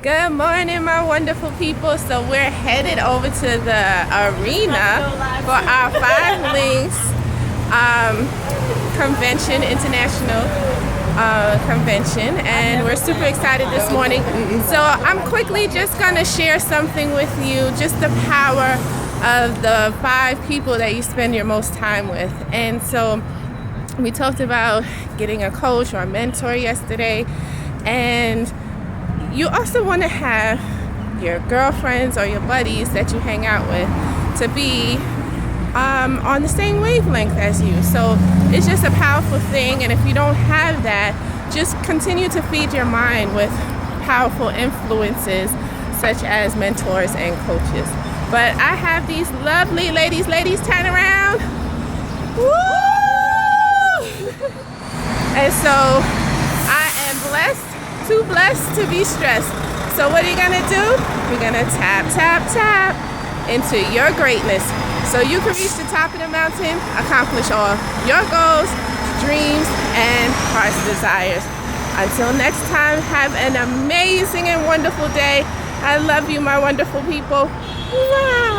Good morning, my wonderful people. So we're headed over to the arena for our Five Links convention, international convention, and we're super excited this morning. So I'm quickly just gonna share something with you, just the power of the 5 people that you spend your most time with. And so we talked about getting a coach or a mentor yesterday, and you also want to have your girlfriends or your buddies that you hang out with to be on the same wavelength as you. So it's just a powerful thing, and if you don't have that, just continue to feed your mind with powerful influences such as mentors and coaches. But I have these lovely ladies. Ladies, turn around. Woo! And so I am blessed, too blessed to be stressed. So what are you gonna do? You're gonna tap, tap, tap into your greatness so you can reach the top of the mountain, accomplish all your goals, dreams, and heart's desires. Until next time, have an amazing and wonderful day. I love you, my wonderful people. Mwah!